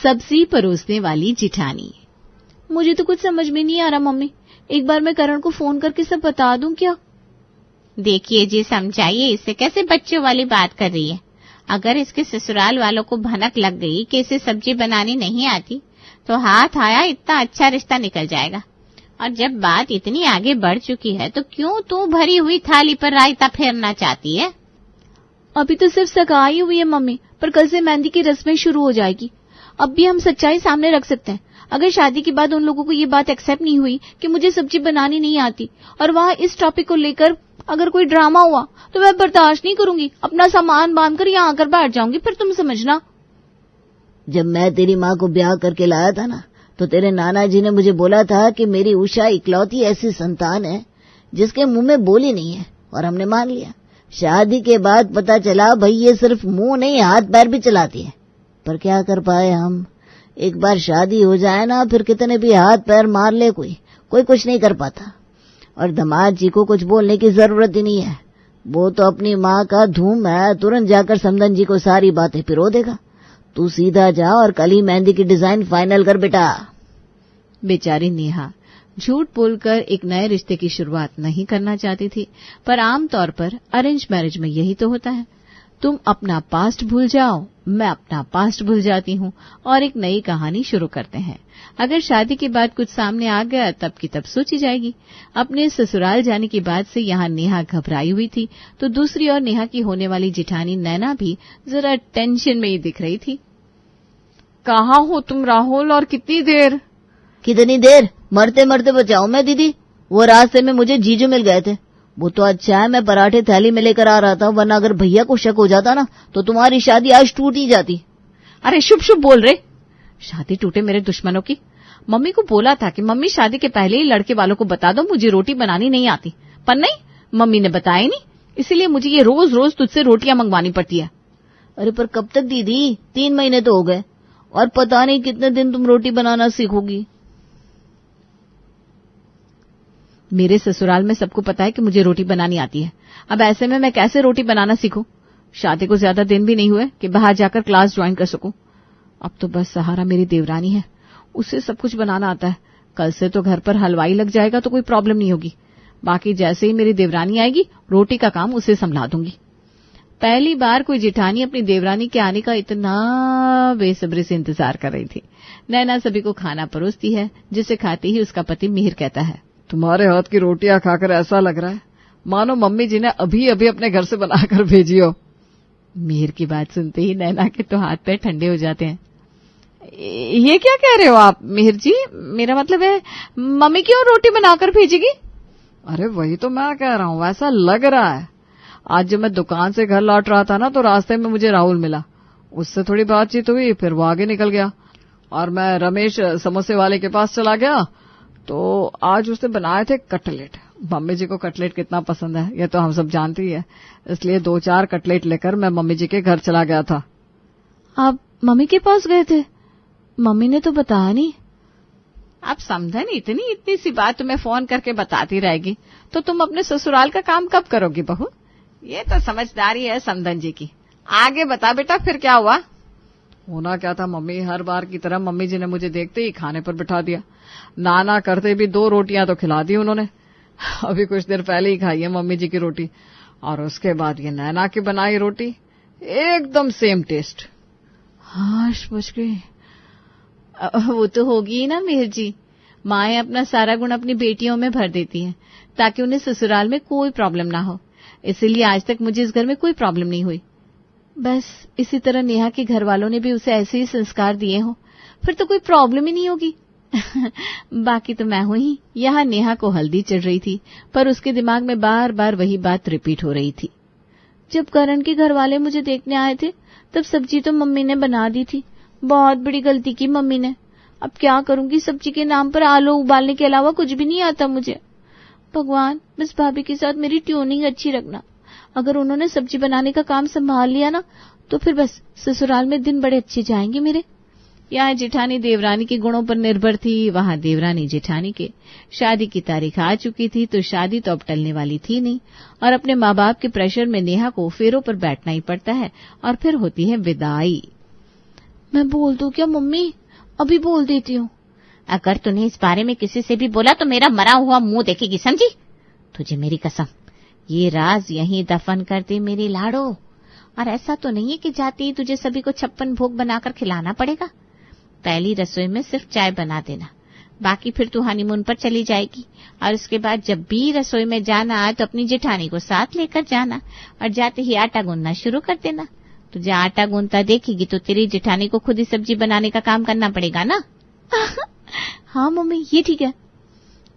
सब्जी परोसने वाली जिठानी। मुझे तो कुछ समझ में नहीं आ रहा मम्मी, एक बार मैं करण को फोन करके सब बता दूं क्या? देखिए जी, समझाइए इसे, कैसे बच्चों वाली बात कर रही है। अगर इसके ससुराल वालों को भनक लग गई कि इसे सब्जी बनानी नहीं आती तो हाथ आया इतना अच्छा रिश्ता निकल जाएगा। और जब बात इतनी आगे बढ़ चुकी है तो क्यों तू भरी हुई थाली पर रायता फेरना चाहती है? अभी तो सिर्फ सगाई हुई है मम्मी, पर कल से मेहंदी की रस्में शुरू हो जाएगी। अब भी हम सच्चाई सामने रख सकते हैं। अगर शादी के बाद उन लोगों को ये बात एक्सेप्ट नहीं हुई कि मुझे सब्जी बनानी नहीं आती और वहाँ इस टॉपिक को लेकर अगर कोई ड्रामा हुआ तो मैं बर्दाश्त नहीं करूंगी, अपना सामान बांधकर यहाँ आकर बैठ जाऊंगी, फिर तुम समझना। जब मैं तेरी माँ को ब्याह करके लाया था ना, तो तेरे नाना जी ने मुझे बोला था कि मेरी उषा इकलौती ऐसी संतान है जिसके मुंह में बोली नहीं है, और हमने मान लिया। शादी के बाद पता चला भाई ये सिर्फ मुंह नहीं हाथ पैर भी चलाती है, पर क्या कर पाए हम। एक बार शादी हो जाए ना, फिर कितने भी हाथ पैर मार ले कोई कुछ नहीं कर पाता। और दामाद जी को कुछ बोलने की जरूरत ही नहीं है, वो तो अपनी माँ का धूम है, तुरंत जाकर समधन जी को सारी बातें पिरो देगा। तू सीधा जा और कल ही मेहंदी की डिजाइन फाइनल कर बेटा। बेचारी नेहा झूठ बोलकर एक नए रिश्ते की शुरुआत नहीं करना चाहती थी, पर आमतौर पर अरेंज मैरिज में यही तो होता है। तुम अपना पास्ट भूल जाओ, मैं अपना पास्ट भूल जाती हूँ और एक नई कहानी शुरू करते हैं। अगर शादी के बाद कुछ सामने आ गया तब की तब सोची जाएगी। अपने ससुराल जाने के बाद से यहाँ नेहा घबराई हुई थी, तो दूसरी ओर नेहा की होने वाली जिठानी नैना भी जरा टेंशन में ही दिख रही थी। कहाँ हो तुम राहुल, और कितनी देर? कितनी देर? मरते मरते बचाऊं मैं दीदी। वो रास्ते में मुझे जीजू मिल गए थे। वो तो अच्छा है मैं पराठे थैली में लेकर आ रहा था, वरना अगर भैया को शक हो जाता ना तो तुम्हारी शादी आज टूट ही जाती। अरे शुभ शुभ बोल रहे, शादी टूटे मेरे दुश्मनों की। मम्मी को बोला था कि मम्मी शादी के पहले ही लड़के वालों को बता दो मुझे रोटी बनानी नहीं आती, पर नहीं, मम्मी ने बताया नहीं, इसीलिए मुझे ये रोज रोज तुझसे रोटियां मंगवानी पड़ती है। अरे पर कब तक दीदी? 3 महीने तो हो गए, और पता नहीं कितने दिन तुम रोटी बनाना सीखोगी। मेरे ससुराल में सबको पता है कि मुझे रोटी बनानी आती है, अब ऐसे में मैं कैसे रोटी बनाना सीखूं? शादी को ज्यादा दिन भी नहीं हुए कि बाहर जाकर क्लास ज्वाइन कर सकूं। अब तो बस सहारा मेरी देवरानी है, उसे सब कुछ बनाना आता है। कल से तो घर पर हलवाई लग जाएगा तो कोई प्रॉब्लम नहीं होगी। बाकी जैसे ही मेरी देवरानी आएगी रोटी का काम उसे संभला दूंगी। पहली बार कोई जिठानी अपनी देवरानी के आने का इतना बेसब्री से इंतजार कर रही थी। नैना सभी को खाना परोसती है, जिसे खाते ही उसका पति मिहिर कहता है, तुम्हारे हाथ की रोटियां खाकर ऐसा लग रहा है मानो मम्मी जी ने अभी अभी अपने घर से बनाकर भेजी हो। मिहिर की बात सुनते ही नैना के तो हाथ पैर ठंडे हो जाते हैं। ये क्या कह रहे हो आप मिहिर जी? मेरा मतलब है मम्मी क्यों रोटी बनाकर भेजेगी? अरे वही तो मैं कह रहा हूँ, ऐसा लग रहा है। आज जब मैं दुकान से घर लौट रहा था ना तो रास्ते में मुझे राहुल मिला, उससे थोड़ी बातचीत हुई, फिर वो आगे निकल गया और मैं रमेश समोसे वाले के पास चला गया तो आज उसने बनाए थे कटलेट। मम्मी जी को कटलेट कितना पसंद है ये तो हम सब जानती है, इसलिए 2-4 कटलेट लेकर मैं मम्मी जी के घर चला गया था। आप मम्मी के पास गए थे? मम्मी ने तो बताया नहीं। अब समझन इतनी सी बात तुम्हें फोन करके बताती रहेगी तो तुम अपने ससुराल का काम कब करोगी बहू? ये तो समझदारी है समधन जी की। आगे बता बेटा, फिर क्या हुआ? होना क्या था मम्मी, हर बार की तरह मम्मी जी ने मुझे देखते ही खाने पर बिठा दिया। नाना करते भी 2 रोटियां तो खिला दी उन्होंने। अभी कुछ देर पहले ही खाई है मम्मी जी की रोटी, और उसके बाद ये नैना की बनाई रोटी, एकदम सेम टेस्ट। हाँ समझ गई। वो तो होगी ही ना मिहिर जी, माएं अपना सारा गुण अपनी बेटियों में भर देती हैं ताकि उन्हें ससुराल में कोई प्रॉब्लम ना हो। इसीलिए आज तक मुझे इस घर में कोई प्रॉब्लम नहीं हुई। बस इसी तरह नेहा के घर वालों ने भी उसे ऐसे ही संस्कार दिए हो, फिर तो कोई प्रॉब्लम ही नहीं होगी। बाकी तो मैं हूं ही। यहाँ नेहा को हल्दी चढ़ रही थी, पर उसके दिमाग में बार बार वही बात रिपीट हो रही थी। जब करण के घर वाले मुझे देखने आए थे तब सब्जी तो मम्मी ने बना दी थी। बहुत बड़ी गलती की मम्मी ने। अब क्या करूंगी, सब्जी के नाम पर आलू उबालने के अलावा कुछ भी नहीं आता मुझे। भगवान बस भाभी के साथ मेरी ट्यूनिंग अच्छी रखना। अगर उन्होंने सब्जी बनाने का काम संभाल लिया ना तो फिर बस ससुराल में दिन बड़े अच्छे जाएंगे मेरे। यहाँ जेठानी देवरानी के गुणों पर निर्भर थी, वहाँ देवरानी जेठानी के। शादी की तारीख आ चुकी थी तो शादी तो अब टलने वाली थी नहीं, और अपने माँ बाप के प्रेशर में नेहा को फेरों पर बैठना ही पड़ता है, और फिर होती है विदाई। मैं बोल दूं क्या मम्मी? अभी बोल देती हूँ। अगर तूने इस बारे में किसी से भी बोला तो मेरा मरा हुआ मुंह देखेगी, समझी? तुझे मेरी कसम, ये राज यहीं दफन कर दे मेरी लाड़ो। और ऐसा तो नहीं है कि जाती ही तुझे सभी को 56 भोग बनाकर खिलाना पड़ेगा। पहली रसोई में सिर्फ चाय बना देना, बाकी फिर तू हनीमून पर चली जाएगी। और उसके बाद जब भी रसोई में जाना आए तो अपनी जेठानी को साथ लेकर जाना और जाते ही आटा गूंदना शुरू कर देना। तुझे आटा गूंदता देखेगी तो तेरी जेठानी को खुद ही सब्जी बनाने का काम करना पड़ेगा ना। हाँ मम्मी, ये ठीक है।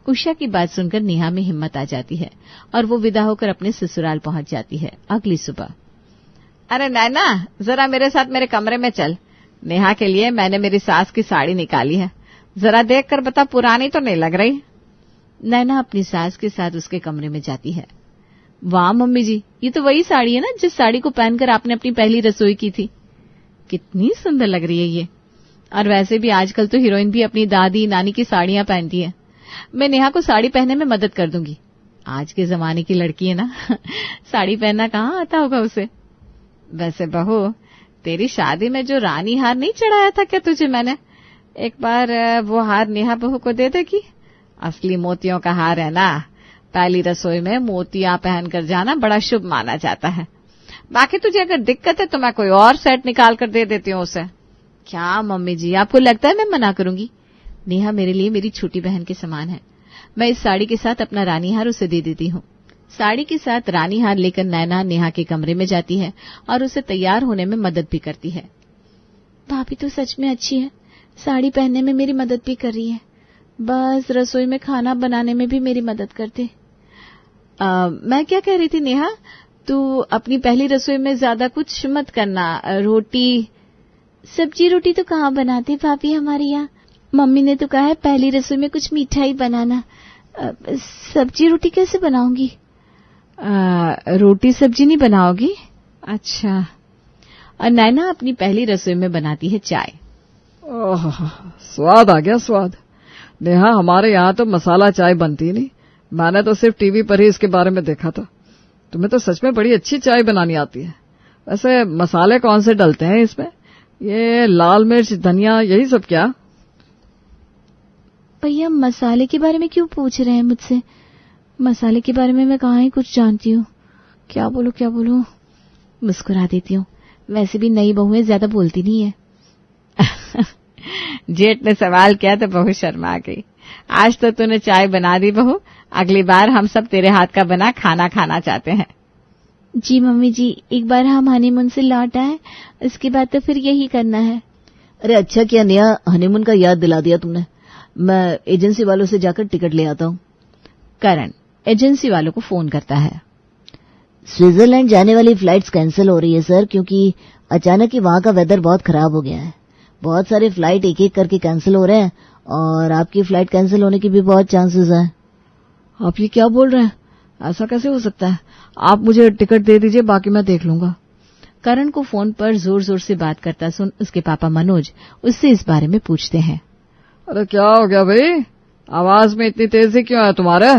उषा की बात सुनकर नेहा में हिम्मत आ जाती है और वो विदा होकर अपने ससुराल पहुंच जाती है। अगली सुबह, अरे नैना, जरा मेरे साथ मेरे कमरे में चल। नेहा के लिए मैंने मेरी सास की साड़ी निकाली है, जरा देख कर बता पुरानी तो नहीं लग रही। नैना अपनी सास के साथ उसके कमरे में जाती है। वाह मम्मी जी, ये तो वही साड़ी है ना जिस साड़ी को पहनकर आपने अपनी पहली रसोई की थी। कितनी सुंदर लग रही है ये। और वैसे भी आजकल तो हीरोइन भी अपनी दादी नानी की साड़ियां पहनती है। मैं नेहा को साड़ी पहनने में मदद कर दूंगी। आज के जमाने की लड़की है ना, साड़ी पहनना कहाँ आता होगा उसे। वैसे बहू, तेरी शादी में जो रानी हार नहीं चढ़ाया था क्या तुझे मैंने, एक बार वो हार नेहा बहू को दे देगी। असली मोतियों का हार है ना, पहली रसोई में मोतियां पहनकर जाना बड़ा शुभ माना जाता है। बाकी तुझे अगर दिक्कत है तो मैं कोई और सेट निकाल कर दे देती हूँ उसे। क्या मम्मी जी, आपको लगता है मैं मना करूंगी? नेहा मेरे लिए मेरी छोटी बहन के समान है। मैं इस साड़ी के साथ अपना रानी हार उसे दे देती हूँ। साड़ी के साथ रानी हार लेकर नैना नेहा के कमरे में जाती है और उसे तैयार होने में मदद भी करती है। भाभी तो सच में अच्छी है, साड़ी पहनने में मेरी मदद भी कर रही है, बस रसोई में खाना बनाने में भी मेरी मदद करते। मैं क्या कह रही थी नेहा, तू अपनी पहली रसोई में ज्यादा कुछ मत करना। रोटी सब्जी रोटी तो कहाँ बनाते भाभी हमारे यहाँ। मम्मी ने तो कहा है पहली रसोई में कुछ मीठा ही बनाना। सब्जी रोटी कैसे बनाऊंगी? रोटी सब्जी नहीं बनाओगी? अच्छा। और नैना अपनी पहली रसोई में बनाती है चाय। ओह, स्वाद आ गया स्वाद। नेहा, हमारे यहाँ तो मसाला चाय बनती नहीं, मैंने तो सिर्फ टीवी पर ही इसके बारे में देखा था। तुम्हें तो सच में बड़ी अच्छी चाय बनानी आती है। वैसे मसाले कौन से डलते हैं इसमें? ये लाल मिर्च, धनिया, यही सब क्या? भैया मसाले के बारे में क्यों पूछ रहे हैं मुझसे? मसाले के बारे में मैं कहाँ ही कुछ जानती हूँ। क्या बोलूं? मुस्कुरा देती हूँ। वैसे भी नई बहुएं ज्यादा बोलती नहीं है। जेठ ने सवाल किया तो बहू शर्मा गई। आज तो तूने चाय बना दी बहू, अगली बार हम सब तेरे हाथ का बना खाना खाना चाहते हैं। जी मम्मी जी, एक बार हम हनीमून से लौट आए, इसके बाद तो फिर यही करना है। अरे अच्छा किया नेहा, हनीमून का याद दिला दिया तुमने। मैं एजेंसी वालों से जाकर टिकट ले आता हूँ। करण एजेंसी वालों को फोन करता है। स्विट्जरलैंड जाने वाली फ्लाइट्स कैंसिल हो रही है सर, क्योंकि अचानक ही वहाँ का वेदर बहुत खराब हो गया है। बहुत सारे फ्लाइट एक एक करके कैंसिल हो रहे हैं और आपकी फ्लाइट कैंसिल होने की भी बहुत चांसेस है। आप ये क्या बोल रहे हैं? ऐसा कैसे हो सकता है? आप मुझे टिकट दे दीजिए, बाकी मैं देख लूंगा। करण को फोन पर जोर जोर से बात करता सुन उसके पापा मनोज उससे इस बारे में पूछते हैं। अरे क्या हो गया भाई, आवाज में इतनी तेजी क्यों है तुम्हारे?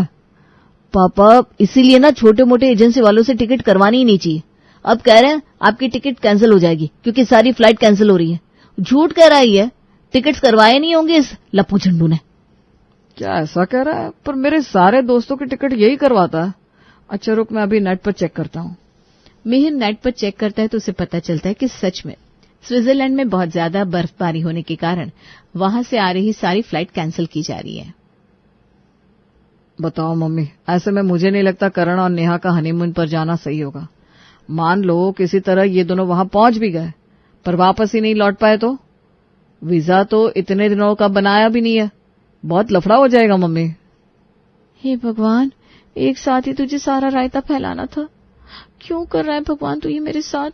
पापा, इसीलिए ना छोटे मोटे एजेंसी वालों से टिकट करवानी ही नहीं चाहिए। अब कह रहे हैं आपकी टिकट कैंसिल हो जाएगी क्योंकि सारी फ्लाइट कैंसिल हो रही है। झूठ कह रहा है, टिकट्स करवाए नहीं होंगे इस लप्पू झंडू ने। क्या ऐसा कह रहा है? पर मेरे सारे दोस्तों की टिकट यही करवाता है। अच्छा रुक, मैं अभी नेट पर चेक करता हूँ। मिहिर नेट पर चेक करता है तो उसे पता चलता है कि सच में स्विट्जरलैंड में बहुत ज्यादा बर्फबारी होने के कारण वहां से आ रही सारी फ्लाइट कैंसिल की जा रही है। बताओ मम्मी, ऐसे में मुझे नहीं लगता करण और नेहा का हनीमून पर जाना सही होगा। मान लो किसी तरह ये दोनों वहां पहुंच भी गए पर वापस ही नहीं लौट पाए तो? वीजा तो इतने दिनों का बनाया भी नहीं है, बहुत लफड़ा हो जाएगा मम्मी। हे भगवान, एक साथ ही तुझे सारा रायता फैलाना था। क्यों कर रहा है भगवान तू ये मेरे साथ?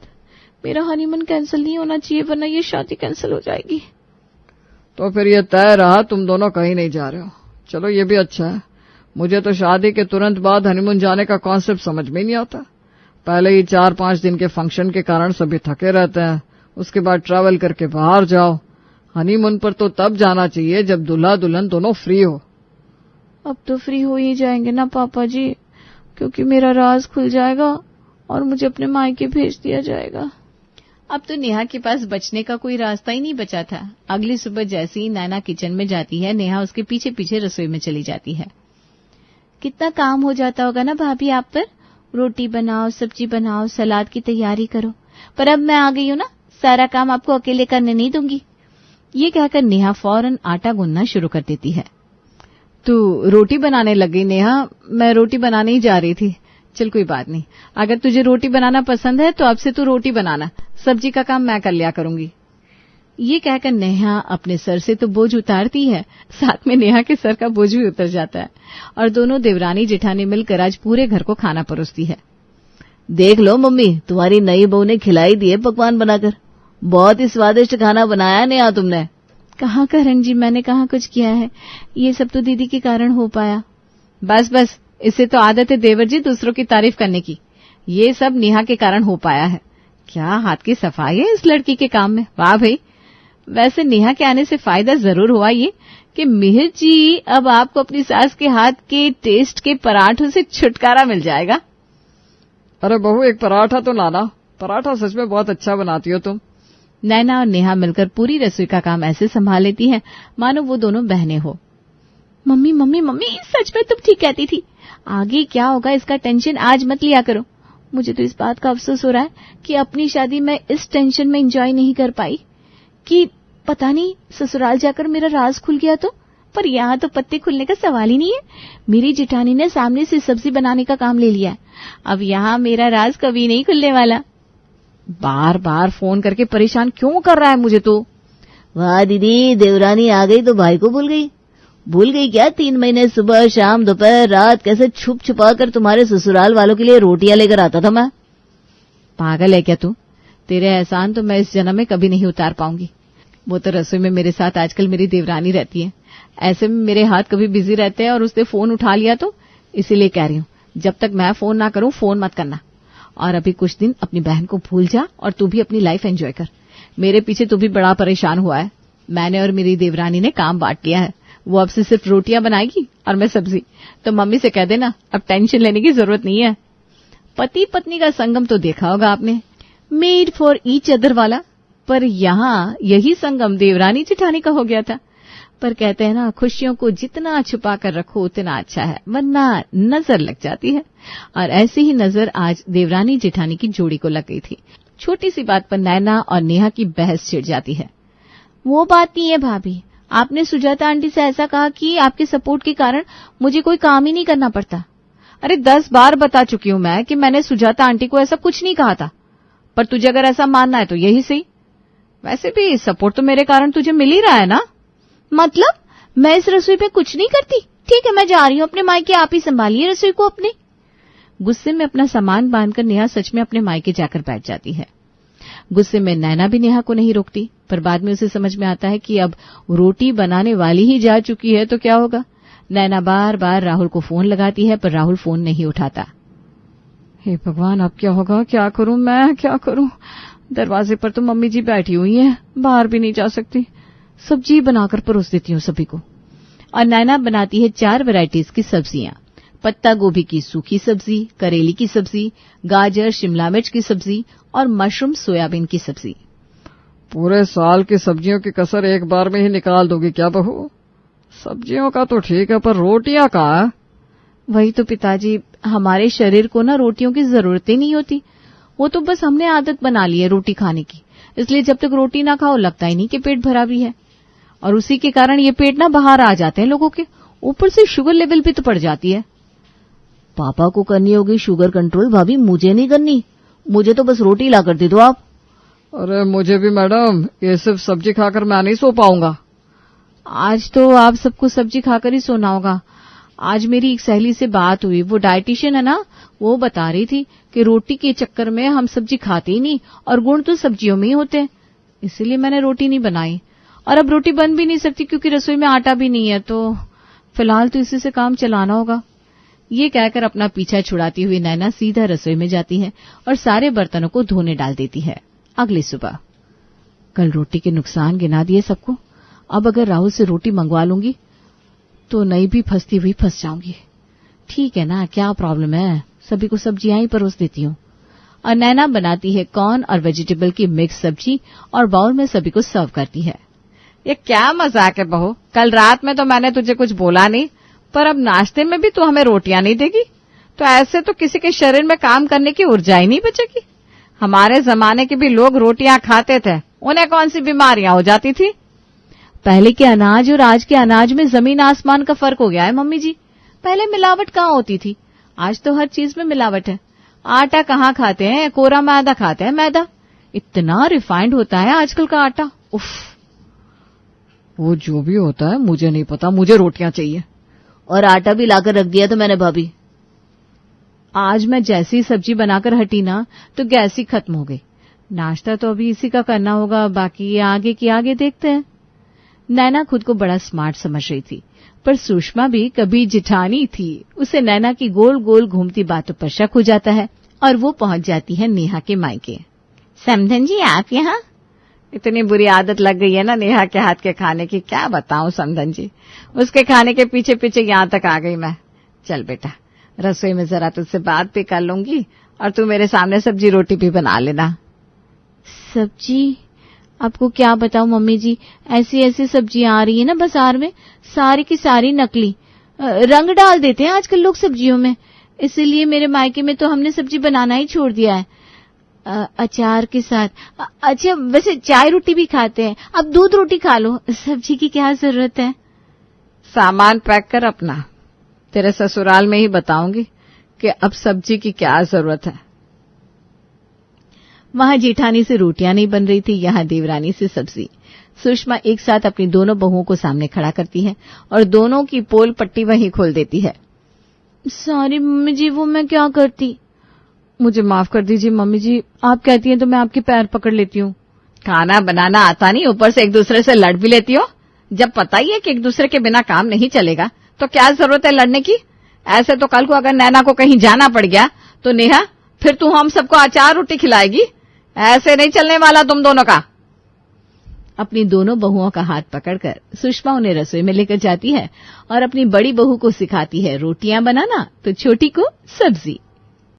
मेरा हनीमून कैंसिल नहीं होना चाहिए, वरना ये शादी कैंसिल हो जाएगी। तो फिर ये तय रहा तुम दोनों कहीं नहीं जा रहे हो। चलो ये भी अच्छा है। मुझे तो शादी के तुरंत बाद हनीमून जाने का कॉन्सेप्ट समझ में नहीं आता। पहले ही 4-5 दिन के फंक्शन के कारण सभी थके रहते हैं, उसके बाद ट्रैवल करके बाहर जाओ। हनीमून पर तो तब जाना चाहिए जब दूल्हा दुल्हन दोनों फ्री हो। अब तो फ्री हो ही जाएंगे ना पापा जी, क्योंकि मेरा राज खुल जाएगा और मुझे अपने मायके भेज दिया जाएगा। अब तो नेहा के पास बचने का कोई रास्ता ही नहीं बचा था। अगली सुबह जैसे ही नैना किचन में जाती है, नेहा उसके पीछे पीछे रसोई में चली जाती है। कितना काम हो जाता होगा ना भाभी आप पर, रोटी बनाओ, सब्जी बनाओ, सलाद की तैयारी करो, पर अब मैं आ गई हूं ना, सारा काम आपको अकेले करने नहीं दूंगी। ये कहकर नेहा फौरन आटा गूंदना शुरू कर देती है। तू रोटी बनाने लग गई नेहा? मैं रोटी बनाने ही जा रही थी। चल कोई बात नहीं, अगर तुझे रोटी बनाना पसंद है तो अब से तू रोटी बनाना, सब्जी का काम मैं कर लिया करूंगी। ये कहकर नेहा अपने सर से तो बोझ उतारती है, साथ में नेहा के सर का बोझ भी उतर जाता है और दोनों देवरानी जेठानी मिलकर आज पूरे घर को खाना परोसती है। देख लो मम्मी, तुम्हारी नई बहू ने खिलाई दिए पकवान बनाकर। बहुत ही स्वादिष्ट खाना बनाया नेहा तुमने। कहाँ करण जी, मैंने कहाँ कुछ किया है, ये सब तो दीदी के कारण हो पाया। बस बस, इससे तो आदत है देवर जी दूसरों की तारीफ करने की। ये सब नेहा के कारण हो पाया है। क्या हाथ की सफाई है इस लड़की के काम में, वाह भाई। वैसे नेहा के आने से फायदा जरूर हुआ ये कि मिहिर जी अब आपको अपनी सास के हाथ के टेस्ट के पराठों से छुटकारा मिल जाएगा। अरे बहू, एक पराठा तो लाना, पराठा सच में बहुत अच्छा बनाती हो तुम। नैना और नेहा मिलकर पूरी रसोई का काम ऐसे संभाल लेती हैं मानो वो दोनों बहनें हो। मम्मी मम्मी मम्मी, सच में तुम ठीक कहती थी, आगे क्या होगा इसका टेंशन आज मत लिया करो। मुझे तो इस बात का अफसोस हो रहा है कि अपनी शादी मैं इस टेंशन में एंजॉय नहीं कर पाई कि पता नहीं ससुराल जाकर मेरा राज खुल गया तो। पर यहाँ तो पत्ते खुलने का सवाल ही नहीं है। मेरी जेठानी ने सामने से सब्जी बनाने का काम ले लिया है, अब यहाँ मेरा राज कभी नहीं खुलने वाला। बार बार फोन करके परेशान क्यों कर रहा है मुझे तो। वाह दीदी, देवरानी आ गई तो भाई को भूल गई। भूल गई क्या 3 महीने सुबह शाम दोपहर रात कैसे छुप छुपा कर तुम्हारे ससुराल वालों के लिए रोटियां लेकर आता था मैं। पागल है क्या तू? तेरे एहसान तो मैं इस जन्म में कभी नहीं उतार पाऊंगी। वो तो रसोई में मेरे साथ आजकल मेरी देवरानी रहती है, ऐसे में मेरे हाथ कभी बिजी रहते हैं और उसने फोन उठा लिया तो इसीलिए कह रही हूँ, जब तक मैं फोन ना करूं फोन मत करना। और अभी कुछ दिन अपनी बहन को भूल जा और तू भी अपनी लाइफ एंजॉय कर। मेरे पीछे तू भी बड़ा परेशान हुआ है। मैंने और मेरी देवरानी ने काम बांट लिया है, वो अब से सिर्फ रोटियां बनाएगी और मैं सब्जी। तो मम्मी से कह देना अब टेंशन लेने की जरूरत नहीं है। पति पत्नी का संगम तो देखा होगा आपने, मेड फॉर ईच अदर वाला, पर यहाँ यही संगम देवरानी जेठानी का हो गया था। पर कहते हैं ना, खुशियों को जितना छुपा कर रखो उतना अच्छा है, वरना नजर लग जाती है। और ऐसी ही नजर आज देवरानी जेठानी की जोड़ी को लग गई थी। छोटी सी बात पर नैना और नेहा की बहस छिड़ जाती है। वो बात नहीं है भाभी, आपने सुजाता आंटी से ऐसा कहा कि आपके सपोर्ट के कारण मुझे कोई काम ही नहीं करना पड़ता। अरे 10 बार बता चुकी हूं मैं कि मैंने सुजाता आंटी को ऐसा कुछ नहीं कहा था, पर तुझे अगर ऐसा मानना है तो यही सही। वैसे भी सपोर्ट तो मेरे कारण तुझे मिल ही रहा है ना। मतलब मैं इस रसोई पे कुछ नहीं करती? ठीक है, मैं जा रही हूँ अपने मायके, आप ही संभालिए रसोई को अपने। गुस्से में अपना सामान बांधकर नेहा सच में अपने मायके जाकर बैठ जाती है। गुस्से में नैना भी नेहा को नहीं रोकती, पर बाद में उसे समझ में आता है कि अब रोटी बनाने वाली ही जा चुकी है तो क्या होगा। नैना बार बार राहुल को फोन लगाती है, पर राहुल फोन नहीं उठाता। हे भगवान, अब क्या होगा, क्या करूं मैं, क्या करूं। दरवाजे पर तो मम्मी जी बैठी हुई हैं, बाहर भी नहीं जा सकती। सब्जी बनाकर परोस देती हूँ सभी को। और नैना बनाती है 4 वैरायटीज की सब्जियां, पत्ता गोभी की सूखी सब्जी, करेली की सब्जी, गाजर शिमला मिर्च की सब्जी और मशरूम सोयाबीन की सब्जी। पूरे साल की सब्जियों की कसर एक बार में ही निकाल दोगी क्या बहू? सब्जियों का तो ठीक है, पर रोटियां कहाँ है? वही तो पिताजी, हमारे शरीर को ना रोटियों की जरूरत ही नहीं होती। वो तो बस हमने आदत बना ली है रोटी खाने की, इसलिए जब तक रोटी ना खाओ लगता ही नहीं कि पेट भरा भी है। और उसी के कारण ये पेट ना बाहर आ जाते हैं लोगों के, ऊपर से शुगर लेवल भी तो बढ़ जाती है। पापा को करनी होगी शुगर कंट्रोल, भाभी मुझे नहीं करनी। मुझे तो बस रोटी ला कर दे दो आप। अरे मुझे भी मैडम, ये सिर्फ सब्जी खाकर मैं नहीं सो पाऊंगा। आज तो आप सबको सब्जी खाकर ही सोना होगा। आज मेरी एक सहेली से बात हुई, वो डाइटिशियन है ना, वो बता रही थी कि रोटी के चक्कर में हम सब्जी खाते ही नहीं और गुण तो सब्जियों में ही होते हैं, इसीलिए मैंने रोटी नहीं बनाई। और अब रोटी बन भी नहीं सकती क्योंकि रसोई में आटा भी नहीं है, तो फिलहाल तो इसी से काम चलाना होगा। ये कहकर अपना पीछा छुड़ाती हुई नैना सीधा रसोई में जाती है और सारे बर्तनों को धोने डाल देती है। अगली सुबह, कल रोटी के नुकसान गिना दिए सबको। अब अगर राहुल से रोटी मंगवा लूंगी तो नई भी फंसती हुई फंस जाऊंगी। ठीक है ना, क्या प्रॉब्लम है, सभी को सब्जियां ही परोस देती हूँ। और नैना बनाती है कॉर्न और वेजिटेबल की मिक्स सब्जी और बाउल में सभी को सर्व करती है। ये क्या मजाक है बहू, कल रात में तो मैंने तुझे कुछ बोला नहीं, पर अब नाश्ते में भी तू हमें रोटियां नहीं देगी, तो ऐसे तो किसी के शरीर में काम करने की ऊर्जा ही नहीं बचेगी। हमारे जमाने के भी लोग रोटियां खाते थे, उन्हें कौन सी बीमारियां हो जाती थी। पहले के अनाज और आज के अनाज में जमीन आसमान का फर्क हो गया है मम्मी जी। पहले मिलावट कहाँ होती थी, आज तो हर चीज में मिलावट है। आटा कहाँ खाते हैं, कोरा मैदा खाते हैं। मैदा इतना रिफाइंड होता है आजकल का आटा। उफ, वो जो भी होता है मुझे नहीं पता, मुझे रोटियां चाहिए। और आटा भी लाकर रख दिया था मैंने भाभी। आज मैं जैसी सब्जी बनाकर हटी ना तो गैस ही खत्म हो गई। नाश्ता तो अभी इसी का करना होगा, बाकी आगे की आगे देखते हैं। नैना खुद को बड़ा स्मार्ट समझ रही थी, पर सुषमा भी कभी जिठानी थी। उसे नैना की गोल गोल घूमती बातों पर शक हो जाता है और वो पहुंच जाती है नेहा के मायके। समधन जी आप यहाँ? इतनी बुरी आदत लग गई है ना नेहा के हाथ के खाने की, क्या बताऊं समधन जी। उसके खाने के पीछे पीछे यहाँ तक आ गई मैं। चल बेटा, रसोई में जरा तुझसे बात भी कर लूंगी और तू मेरे सामने सब्जी रोटी भी बना लेना। सब्जी? आपको क्या बताऊं मम्मी जी, ऐसी ऐसी सब्जियां आ रही है ना बाजार में, सारी की सारी नकली। रंग डाल देते हैं आजकल लोग सब्जियों में, इसीलिए मेरे मायके में तो हमने सब्जी बनाना ही छोड़ दिया है। अचार के साथ। अच्छा, वैसे चाय रोटी भी खाते हैं, अब दूध रोटी खा लो, सब्जी की क्या जरूरत है। सामान पैक कर अपना, तेरे ससुराल में ही बताऊंगी कि अब सब्जी की क्या जरूरत है। वहां जेठानी से रोटियां नहीं बन रही थी, यहाँ देवरानी से सब्जी। सुषमा एक साथ अपनी दोनों बहुओं को सामने खड़ा करती है और दोनों की पोल पट्टी वहीं खोल देती है। सॉरी मम्मी जी, वो मैं क्या करती। मुझे माफ कर दीजिए मम्मी जी, आप कहती हैं तो मैं आपके पैर पकड़ लेती हूँ। खाना बनाना आता नहीं, ऊपर से एक दूसरे से लड़ भी लेती हो। जब पता ही है कि एक दूसरे के बिना काम नहीं चलेगा तो क्या जरूरत है लड़ने की। ऐसे तो कल को अगर नैना को कहीं जाना पड़ गया तो नेहा फिर तू हम सबको अचार रोटी खिलाएगी। ऐसे नहीं चलने वाला तुम दोनों का। अपनी दोनों बहुओं का हाथ पकड़कर सुषमा उन्हें रसोई में लेकर जाती है और अपनी बड़ी बहू को सिखाती है रोटियां बनाना तो छोटी को सब्जी।